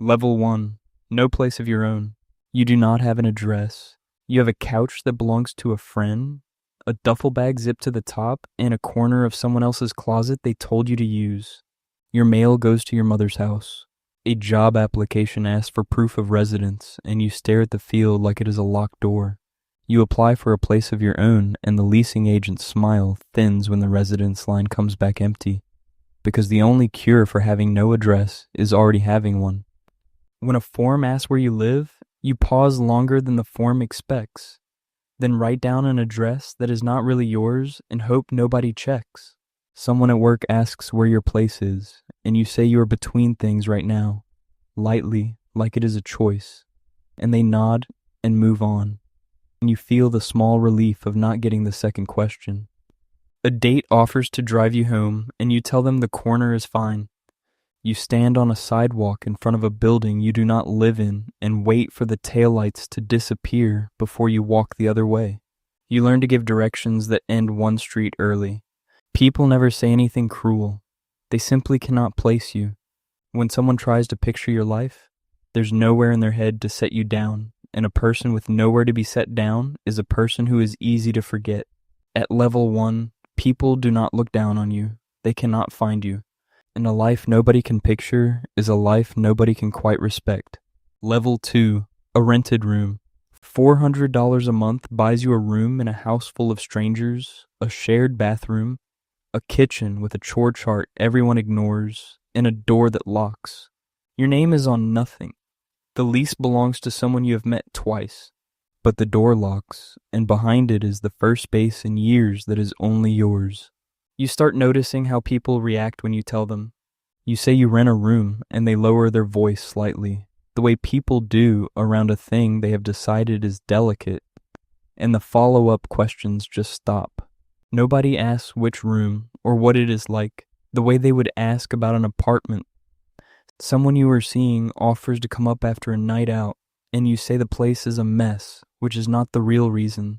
Level 1. No place of your own. You do not have an address. You have a couch that belongs to a friend, a duffel bag zipped to the top, and a corner of someone else's closet they told you to use. Your mail goes to your mother's house. A job application asks for proof of residence, and you stare at the field like it is a locked door. You apply for a place of your own, and the leasing agent's smile thins when the residence line comes back empty, because the only cure for having no address is already having one. When a form asks where you live, you pause longer than the form expects, then write down an address that is not really yours and hope nobody checks. Someone at work asks where your place is, and you say you are between things right now, lightly, like it is a choice, and they nod and move on, and you feel the small relief of not getting the second question. A date offers to drive you home, and you tell them the corner is fine. You stand on a sidewalk in front of a building you do not live in and wait for the taillights to disappear before you walk the other way. You learn to give directions that end one street early. People never say anything cruel. They simply cannot place you. When someone tries to picture your life, there's nowhere in their head to set you down, and a person with nowhere to be set down is a person who is easy to forget. At level 1, people do not look down on you. They cannot find you. And a life nobody can picture is a life nobody can quite respect. Level 2, a rented room. $400 a month buys you a room in a house full of strangers, a shared bathroom, a kitchen with a chore chart everyone ignores, and a door that locks. Your name is on nothing. The lease belongs to someone you have met twice, but the door locks, and behind it is the first space in years that is only yours. You start noticing how people react when you tell them. You say you rent a room, and they lower their voice slightly, the way people do around a thing they have decided is delicate, and the follow-up questions just stop. Nobody asks which room or what it is like, the way they would ask about an apartment. Someone you are seeing offers to come up after a night out, and you say the place is a mess, which is not the real reason,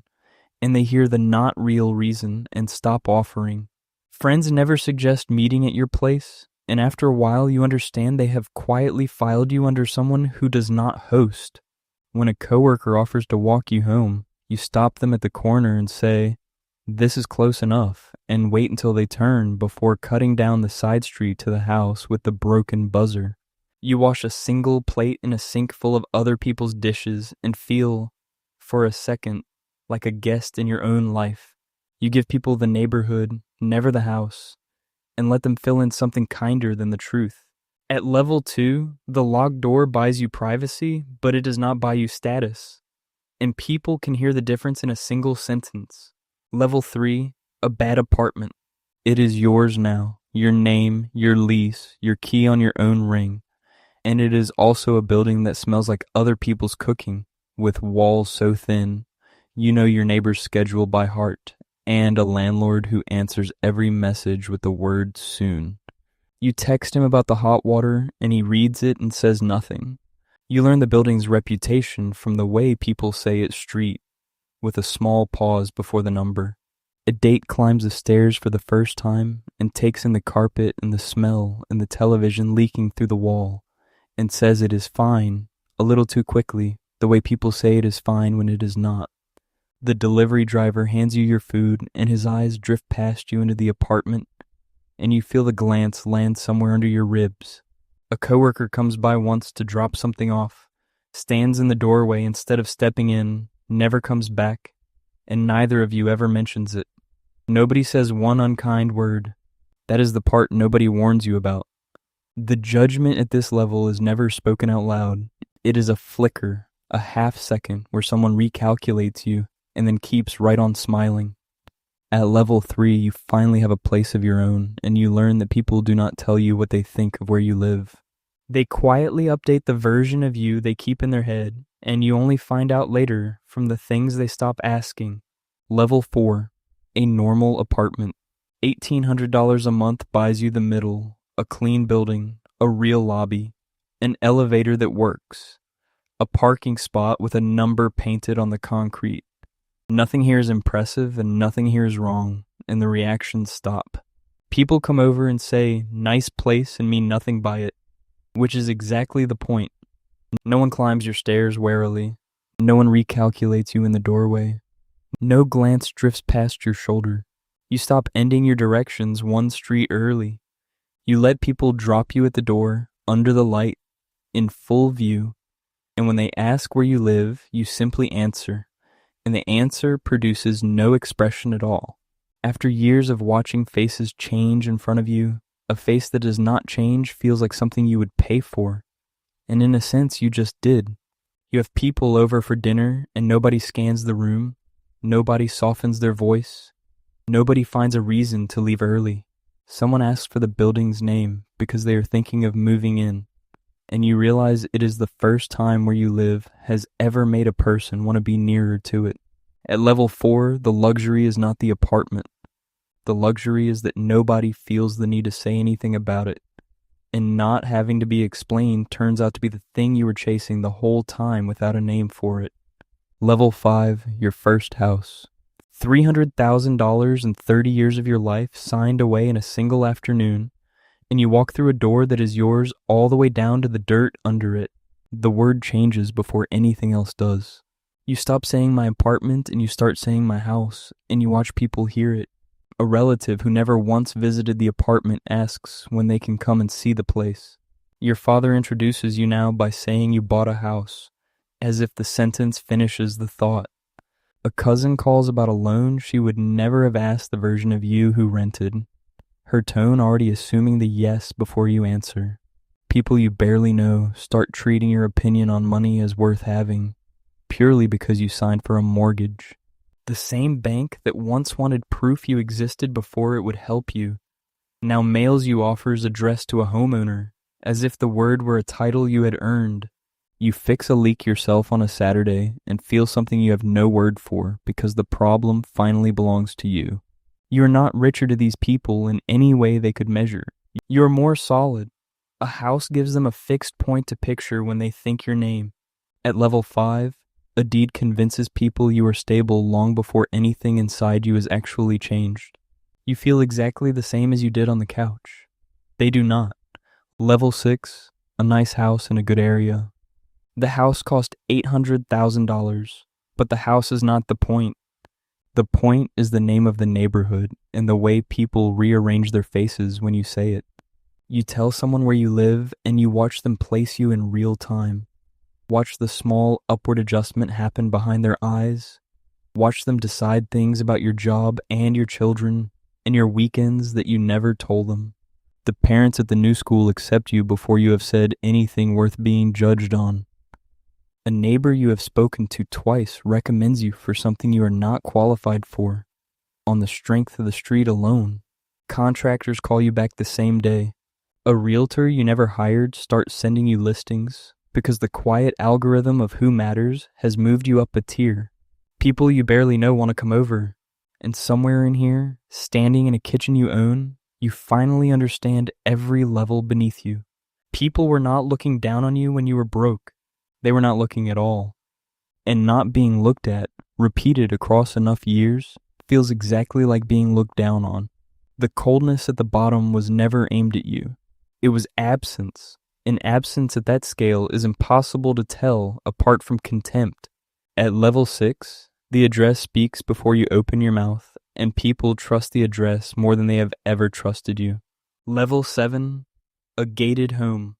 and they hear the not real reason and stop offering. Friends never suggest meeting at your place, and after a while you understand they have quietly filed you under someone who does not host. When a coworker offers to walk you home, you stop them at the corner and say, "This is close enough," and wait until they turn before cutting down the side street to the house with the broken buzzer. You wash a single plate in a sink full of other people's dishes and feel, for a second, like a guest in your own life. You give people the neighborhood, never the house, and let them fill in something kinder than the truth. At level 2, the locked door buys you privacy, but it does not buy you status. And people can hear the difference in a single sentence. Level 3, a bad apartment. It is yours now, your name, your lease, your key on your own ring. And it is also a building that smells like other people's cooking, with walls so thin, you know your neighbor's schedule by heart, and a landlord who answers every message with the word soon. You text him about the hot water, and he reads it and says nothing. You learn the building's reputation from the way people say its street, with a small pause before the number. A date climbs the stairs for the first time and takes in the carpet and the smell and the television leaking through the wall, and says it is fine, a little too quickly, the way people say it is fine when it is not. The delivery driver hands you your food, and his eyes drift past you into the apartment, and you feel the glance land somewhere under your ribs. A coworker comes by once to drop something off, stands in the doorway instead of stepping in, never comes back, and neither of you ever mentions it. Nobody says one unkind word. That is the part nobody warns you about. The judgment at this level is never spoken out loud. It is a flicker, a half second where someone recalculates you and then keeps right on smiling. At level 3, you finally have a place of your own, and you learn that people do not tell you what they think of where you live. They quietly update the version of you they keep in their head, and you only find out later from the things they stop asking. Level 4, a normal apartment. $1,800 a month buys you the middle, a clean building, a real lobby, an elevator that works, a parking spot with a number painted on the concrete. Nothing here is impressive and nothing here is wrong, and the reactions stop. People come over and say, "Nice place," and mean nothing by it. which is exactly the point. No one climbs your stairs warily. No one recalculates you in the doorway. No glance drifts past your shoulder. You stop ending your directions one street early. You let people drop you at the door, under the light, in full view, and when they ask where you live, you simply answer, and the answer produces no expression at all. After years of watching faces change in front of you, a face that does not change feels like something you would pay for, and in a sense you just did. You have people over for dinner, and nobody scans the room, nobody softens their voice, nobody finds a reason to leave early. Someone asks for the building's name because they are thinking of moving in, and you realize it is the first time where you live has ever made a person want to be nearer to it. At level 4, the luxury is not the apartment. The luxury is that nobody feels the need to say anything about it, and not having to be explained turns out to be the thing you were chasing the whole time without a name for it. Level 5, your first house. $300,000 and 30 years of your life signed away in a single afternoon, and you walk through a door that is yours all the way down to the dirt under it. The word changes before anything else does. You stop saying my apartment and you start saying my house, and you watch people hear it. A relative who never once visited the apartment asks when they can come and see the place. Your father introduces you now by saying you bought a house, as if the sentence finishes the thought. A cousin calls about a loan she would never have asked the version of you who rented, her tone already assuming the yes before you answer. People you barely know start treating your opinion on money as worth having, purely because you signed for a mortgage. The same bank that once wanted proof you existed before it would help you, now mails you offers addressed to a homeowner, as if the word were a title you had earned. You fix a leak yourself on a Saturday and feel something you have no word for because the problem finally belongs to you. You are not richer to these people in any way they could measure. You are more solid. A house gives them a fixed point to picture when they think your name. At level 5, a deed convinces people you are stable long before anything inside you is actually changed. You feel exactly the same as you did on the couch. They do not. Level 6, a nice house in a good area. The house cost $800,000, but the house is not the point. The point is the name of the neighborhood and the way people rearrange their faces when you say it. You tell someone where you live and you watch them place you in real time. Watch the small upward adjustment happen behind their eyes. Watch them decide things about your job and your children and your weekends that you never told them. The parents at the new school accept you before you have said anything worth being judged on. A neighbor you have spoken to twice recommends you for something you are not qualified for, on the strength of the street alone. Contractors call you back the same day. A realtor you never hired starts sending you listings because the quiet algorithm of who matters has moved you up a tier. People you barely know want to come over, and somewhere in here, standing in a kitchen you own, you finally understand every level beneath you. People were not looking down on you when you were broke. They were not looking at all. And not being looked at, repeated across enough years, feels exactly like being looked down on. The coldness at the bottom was never aimed at you. It was absence. And absence at that scale is impossible to tell apart from contempt. At level 6, the address speaks before you open your mouth, and people trust the address more than they have ever trusted you. Level 7, a gated home.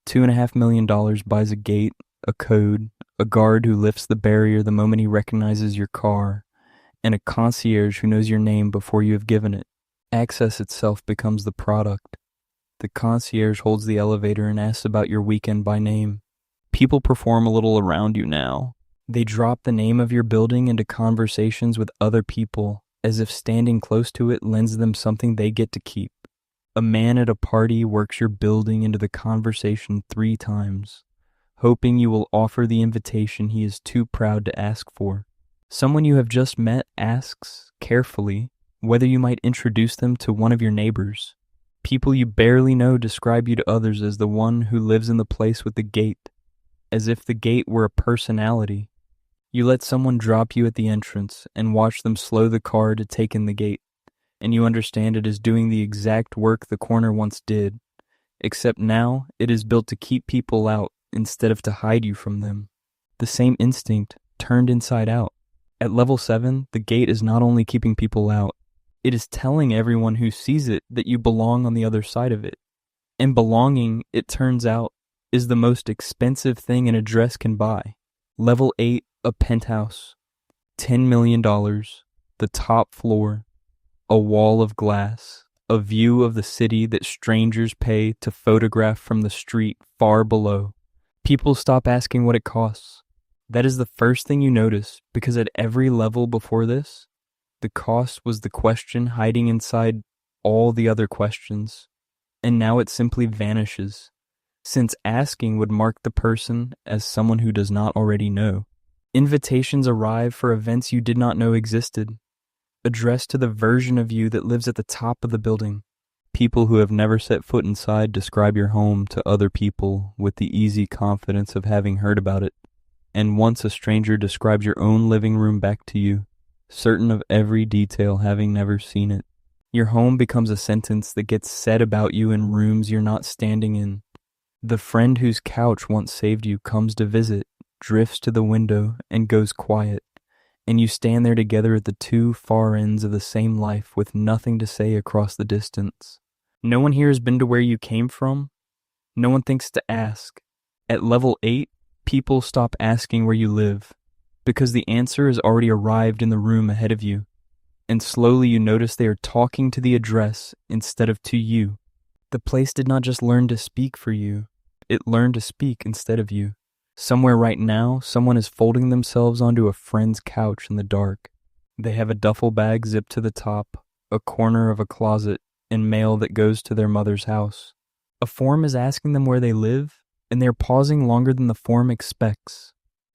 $2.5 million buys a gate, a code, a guard who lifts the barrier the moment he recognizes your car, and a concierge who knows your name before you have given it. Access itself becomes the product. The concierge holds the elevator and asks about your weekend by name. People perform a little around you now. They drop the name of your building into conversations with other people, as if standing close to it lends them something they get to keep. A man at a party works your building into the conversation 3 times, hoping you will offer the invitation he is too proud to ask for. Someone you have just met asks, carefully, whether you might introduce them to one of your neighbors. People you barely know describe you to others as the one who lives in the place with the gate, as if the gate were a personality. You let someone drop you at the entrance and watch them slow the car to take in the gate, and you understand it is doing the exact work the corner once did, except now it is built to keep people out instead of to hide you from them. The same instinct turned inside out. At level 7, the gate is not only keeping people out, it is telling everyone who sees it that you belong on the other side of it. And belonging, it turns out, is the most expensive thing an address can buy. Level 8, a penthouse. $10 million, the top floor, a wall of glass, a view of the city that strangers pay to photograph from the street far below. People stop asking what it costs. That is the first thing you notice, because at every level before this, the cost was the question hiding inside all the other questions, and now it simply vanishes, since asking would mark the person as someone who does not already know. Invitations arrive for events you did not know existed, addressed to the version of you that lives at the top of the building. People who have never set foot inside describe your home to other people with the easy confidence of having heard about it. And once a stranger describes your own living room back to you, certain of every detail having never seen it. Your home becomes a sentence that gets said about you in rooms you're not standing in. The friend whose couch once saved you comes to visit, drifts to the window, and goes quiet, and you stand there together at the two far ends of the same life with nothing to say across the distance. No one here has been to where you came from. No one thinks to ask. At level 8, people stop asking where you live, because the answer has already arrived in the room ahead of you, and slowly you notice they are talking to the address instead of to you. The place did not just learn to speak for you, it learned to speak instead of you. Somewhere right now, someone is folding themselves onto a friend's couch in the dark. They have a duffel bag zipped to the top, a corner of a closet, and mail that goes to their mother's house. A form is asking them where they live, and they are pausing longer than the form expects.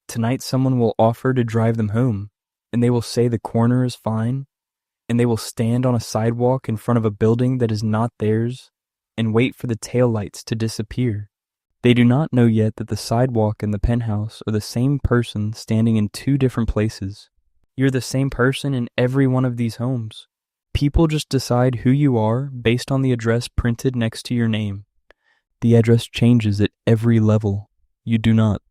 Tonight someone will offer to drive them home, and they will say the corner is fine, and they will stand on a sidewalk in front of a building that is not theirs and wait for the taillights to disappear. They do not know yet that the sidewalk and the penthouse are the same person standing in two different places. You're the same person in every one of these homes. People just decide who you are based on the address printed next to your name. The address changes at every level. You do not.